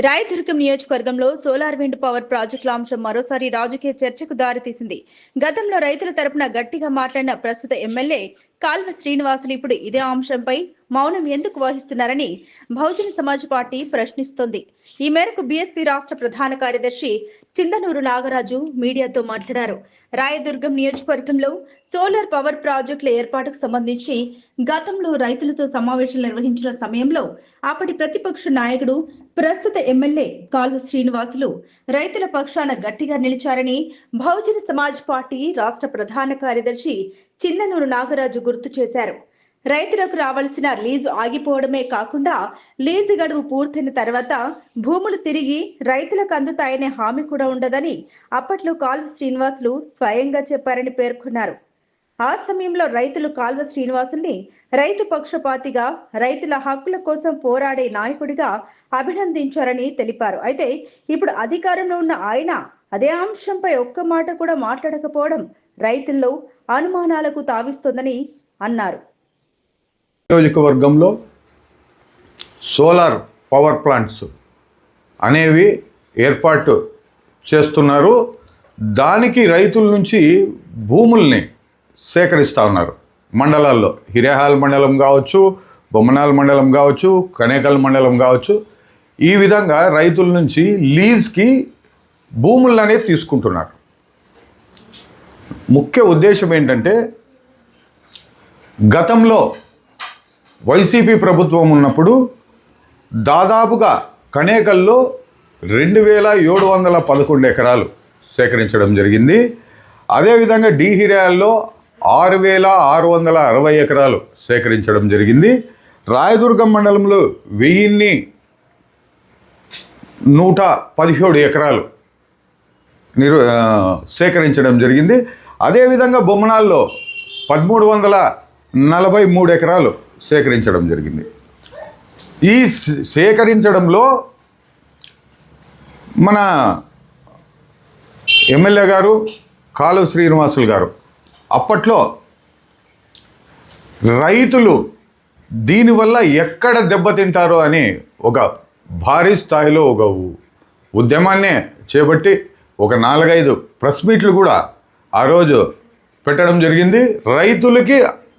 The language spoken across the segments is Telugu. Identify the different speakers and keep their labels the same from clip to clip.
Speaker 1: రాయదుర్గం నియోజకవర్గంలో సోలార్ విండ్ పవర్ ప్రాజెక్టుల అంశం మరోసారి రాజకీయ చర్చకు దారితీసింది. గతంలో రైతుల తరపున గట్టిగా మాట్లాడిన ప్రస్తుత ఎమ్మెల్యే కాల్వ శ్రీనివాసులు ఇప్పుడు ఇదే అంశంపై మౌనం ఎందుకు వహిస్తున్నారని బహుజన సమాజ్ పార్టీ ప్రశ్నిస్తోంది. ఈ మేరకు బీఎస్పీ రాష్ట్ర ప్రధాన కార్యదర్శి చిందనూరు నాగరాజు మీడియాతో మాట్లాడారు. రాయదుర్గం నియోజకవర్గంలో సోలార్ పవర్ ప్రాజెక్టుల ఏర్పాటుకు సంబంధించి గతంలో రైతులతో సమావేశాలు నిర్వహించిన సమయంలో అప్పటి ప్రతిపక్ష నాయకుడు ప్రస్తుత ఎమ్మెల్యే కాల్వ శ్రీనివాసులు రైతుల పక్షాన గట్టిగా నిలిచారని బహుజన సమాజ్ పార్టీ రాష్ట్ర ప్రధాన కార్యదర్శి చిందనూరు నాగరాజు గుర్తు చేశారు. రైతులకు రావాల్సిన లీజు ఆగిపోవడమే కాకుండా లీజు గడువు పూర్తయిన తర్వాత భూములు తిరిగి రైతులకు అందుతాయనే హామీ కూడా ఉండదని అప్పట్లో కాల్వ శ్రీనివాసులు స్వయంగా చెప్పారని పేర్కొన్నారు. ఆ సమయంలో రైతులు కాల్వ శ్రీనివాసుల్ని రైతు పక్షపాతిగా, రైతుల హక్కుల కోసం పోరాడే నాయకుడిగా అభినందించారని తెలిపారు. అయితే ఇప్పుడు అధికారంలో ఉన్న ఆయన అదే అంశంపై ఒక్క మాట కూడా మాట్లాడకపోవడం రైతుల్లో అనుమానాలకు తావిస్తోందని అన్నారు.
Speaker 2: నియోజకవర్గంలో సోలార్ పవర్ ప్లాంట్స్ అనేవి ఏర్పాటు చేస్తున్నారు. దానికి రైతుల నుంచి భూముల్ని సేకరిస్తూ ఉన్నారు. మండలాల్లో హిరేహాల్ మండలం కావచ్చు, బొమ్మనాల్ మండలం కావచ్చు, కనేకల్ మండలం కావచ్చు, ఈ విధంగా రైతుల నుంచి లీజ్కి భూములు అనేది తీసుకుంటున్నారు. ముఖ్య ఉద్దేశం ఏంటంటే, గతంలో వైసీపీ ప్రభుత్వం ఉన్నప్పుడు దాదాపుగా కనేకల్లో 2711 ఎకరాలు సేకరించడం జరిగింది. అదేవిధంగా హిరేహాల్లో 6660 ఎకరాలు సేకరించడం జరిగింది. రాయదుర్గం మండలంలో 1117 ఎకరాలు సేకరించడం జరిగింది. అదేవిధంగా బొమ్మనాల్లో 1343 ఎకరాలు సేకరించడం జరిగింది. ఈ సేకరించడంలో మన ఎమ్మెల్యే గారు కాలువ శ్రీనివాసులు గారు అప్పట్లో రైతులు దీనివల్ల ఎక్కడ దెబ్బతింటారో అని ఒక భారీ స్థాయిలో ఒక ఉద్యమాన్నే చేపట్టి ఒక 4-5 ప్రెస్ మీట్లు కూడా ఆ రోజు పెట్టడం జరిగింది. రైతులకి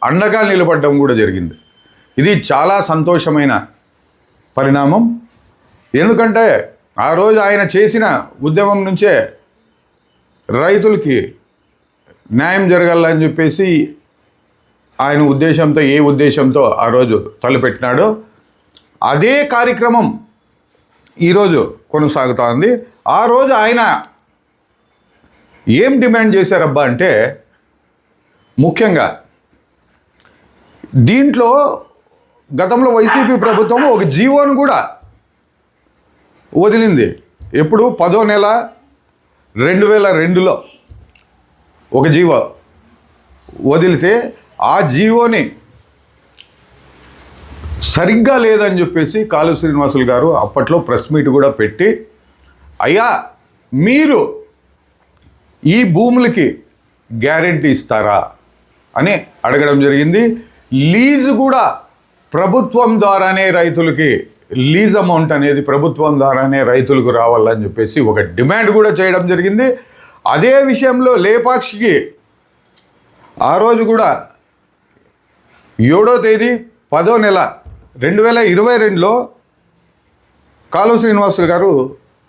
Speaker 2: అండగా నిలబడడం కూడా జరిగింది. ఇది చాలా సంతోషమైన పరిణామం. ఎందుకంటే ఆ రోజు ఆయన చేసిన ఉద్యమం నుంచే రైతులకి న్యాయం జరగాలని చెప్పేసి ఆయన ఏ ఉద్దేశంతో ఆ రోజు తలపెట్టినాడో అదే కార్యక్రమం ఈరోజు కొనసాగుతూ ఉంది. ఆ రోజు ఆయన ఏం డిమాండ్ చేశారబ్బా అంటే, ముఖ్యంగా దీంట్లో గతంలో వైసీపీ ప్రభుత్వం ఒక జీవోను కూడా వదిలింది. ఎప్పుడు 10వ నెల 2002లో ఒక జీవో వదిలితే ఆ జీవోని సరిగ్గా లేదని చెప్పేసి కాలువ శ్రీనివాసులు గారు అప్పట్లో ప్రెస్ మీట్ కూడా పెట్టి, అయ్యా మీరు ఈ భూములకి గ్యారెంటీ ఇస్తారా అని అడగడం జరిగింది. లీజు కూడా ప్రభుత్వం ద్వారానే రైతులకి లీజ్ అమౌంట్ అనేది ప్రభుత్వం ద్వారానే రైతులకు రావాలని చెప్పేసి ఒక డిమాండ్ కూడా చేయడం జరిగింది. అదే విషయంలో లేపాక్షికి ఆ రోజు కూడా 7వ తేదీ 10వ నెల 2022లో కాలువ శ్రీనివాసులు గారు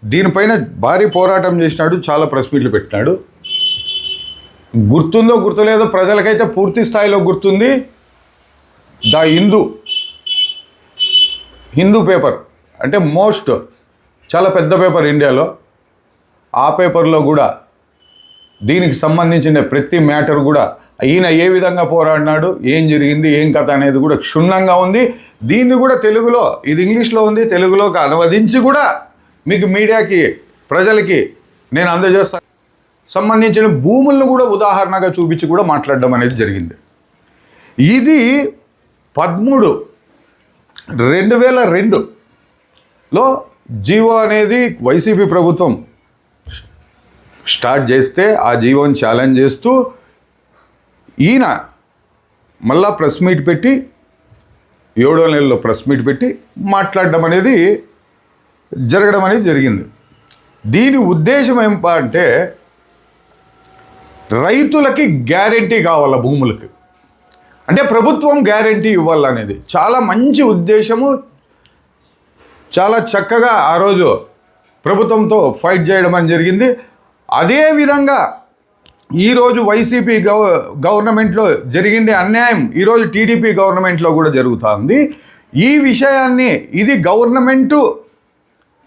Speaker 2: దీనిపైన భారీ పోరాటం చేసినాడు. చాలా ప్రెస్ మీట్లు పెట్టినాడు. గుర్తుందో గుర్తులేదో ప్రజలకైతే పూర్తి స్థాయిలో గుర్తుంది. ద హిందూ పేపర్ అంటే చాలా పెద్ద పేపర్ ఇండియాలో. ఆ పేపర్లో కూడా దీనికి సంబంధించిన ప్రతి మ్యాటర్ కూడా ఈయన ఏ విధంగా పోరాడినాడు, ఏం జరిగింది, ఏం కథ అనేది కూడా క్షుణ్ణంగా ఉంది. దీన్ని కూడా తెలుగులో, ఇది ఇంగ్లీష్లో ఉంది, తెలుగులోకి అనువదించి కూడా మీకు మీడియాకి, ప్రజలకి నేను అందజేస్తాను. సంబంధించిన భూములను కూడా ఉదాహరణగా చూపించి కూడా మాట్లాడడం అనేది జరిగింది. ఇది 13/2002లో జీవో అనేది వైసీపీ ప్రభుత్వం స్టార్ట్ చేస్తే ఆ జీవోని ఛాలెంజ్ చేస్తూ ఈయన మళ్ళా ప్రెస్ మీట్ పెట్టి 7వ నెలలో ప్రెస్ మీట్ పెట్టి మాట్లాడడం అనేది జరగడం అనేది జరిగింది. దీని ఉద్దేశం ఏంపా అంటే రైతులకి గ్యారెంటీ కావాల భూములకి, అంటే ప్రభుత్వం గ్యారెంటీ ఇవ్వాలనేది చాలా మంచి ఉద్దేశము. చాలా చక్కగా ఆ రోజు ప్రభుత్వంతో ఫైట్ చేయడం అని జరిగింది. అదేవిధంగా ఈరోజు వైసీపీ గవర్నమెంట్లో జరిగిండే అన్యాయం ఈరోజు టీడీపీ గవర్నమెంట్లో కూడా జరుగుతుంది. ఈ విషయాన్ని ఇది గవర్నమెంటు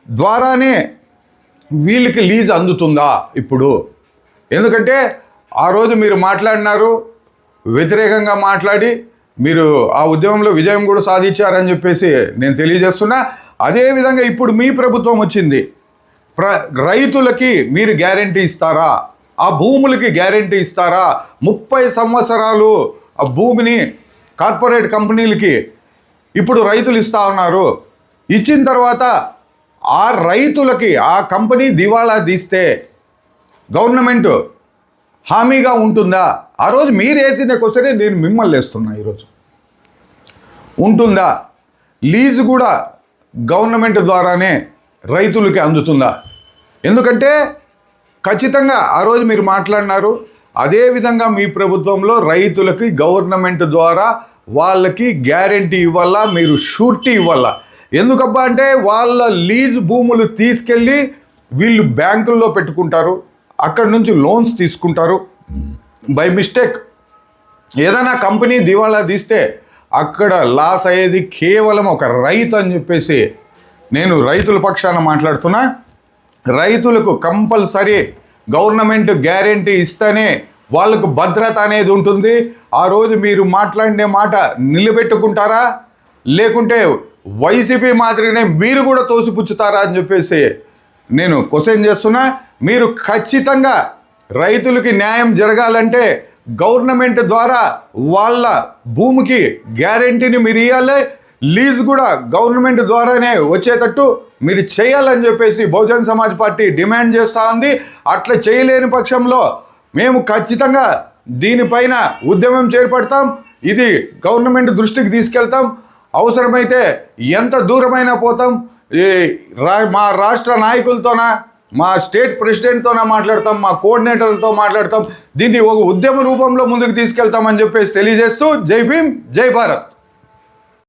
Speaker 2: ద్వారానే వీళ్ళకి లీజ్ అందుతుందా ఇప్పుడు? ఎందుకంటే ఆ రోజు మీరు మాట్లాడినారు, వ్యతిరేకంగా మాట్లాడి మీరు ఆ ఉద్యమంలో విజయం కూడా సాధించారని చెప్పేసి నేను తెలియజేస్తున్నా. అదేవిధంగా ఇప్పుడు మీ ప్రభుత్వం వచ్చింది, రైతులకి మీరు గ్యారెంటీ ఇస్తారా? ఆ భూములకి గ్యారెంటీ ఇస్తారా? 30 సంవత్సరాలు ఆ భూమిని కార్పొరేట్ కంపెనీలకి ఇప్పుడు రైతులు ఇస్తా ఉన్నారు. ఇచ్చిన తర్వాత ఆ రైతులకి ఆ కంపెనీ దివాళా తీస్తే గవర్నమెంట్ హామీగా ఉంటుందా? ఆ రోజు మీరు వేసిన క్వశ్చనే నేను మిమ్మల్ని వేస్తున్నా. ఈరోజు ఉంటుందా? లీజు కూడా గవర్నమెంట్ ద్వారానే రైతులకి అందుతుందా? ఎందుకంటే ఖచ్చితంగా ఆ రోజు మీరు మాట్లాడినారు. అదేవిధంగా మీ ప్రభుత్వంలో రైతులకి గవర్నమెంట్ ద్వారా వాళ్ళకి గ్యారెంటీ ఇవ్వాలా, మీరు షూరిటీ ఇవ్వాలా. ఎందుకబ్బా అంటే వాళ్ళ లీజ్ భూములు తీసుకెళ్ళి వీళ్ళు బ్యాంకుల్లో పెట్టుకుంటారు, అక్కడి నుంచి లోన్స్ తీసుకుంటారు. బై మిస్టేక్ ఏదైనా కంపెనీ దివాళా తీస్తే అక్కడ లాస్ అయ్యేది కేవలం ఒక రైతు అని చెప్పేసి నేను రైతుల పక్షాన మాట్లాడుతున్నా. రైతులకు కంపల్సరీ గవర్నమెంట్ గ్యారెంటీ ఇస్తేనే వాళ్ళకు భద్రత అనేది ఉంటుంది. ఆ రోజు మీరు మాట్లాడిన మాట నిలబెట్టుకుంటారా, లేకుంటే వైసీపీ మాదిరిగానే మీరు కూడా తోసిపుచ్చుతారా అని చెప్పేసి నేను క్వశ్చన్ చేస్తున్నా. మీరు ఖచ్చితంగా రైతులకి న్యాయం జరగాలంటే గవర్నమెంట్ ద్వారా వాళ్ళ భూమికి గ్యారెంటీని మీరు ఇవ్వాలి, లీజ్ కూడా గవర్నమెంట్ ద్వారానే వచ్చేటట్టు మీరు చేయాలని చెప్పేసి బహుజన్ సమాజ్ పార్టీ డిమాండ్ చేస్తూ ఉంది. అట్లా చేయలేని పక్షంలో మేము ఖచ్చితంగా దీనిపైన ఉద్యమం చేపడతాం. ఇది గవర్నమెంట్ దృష్టికి తీసుకెళ్తాం. అవసరమైతే ఎంత దూరమైనా పోతాం. మా రాష్ట్ర నాయకులతోన, మా స్టేట్ ప్రెసిడెంట్తోనే మాట్లాడతాం, మా కోఆర్డినేటర్లతో మాట్లాడతాం. దీన్ని ఒక ఉద్యమ రూపంలో ముందుకు తీసుకెళ్తామని చెప్పేసి తెలియజేస్తూ జై భీమ్, జై భారత్.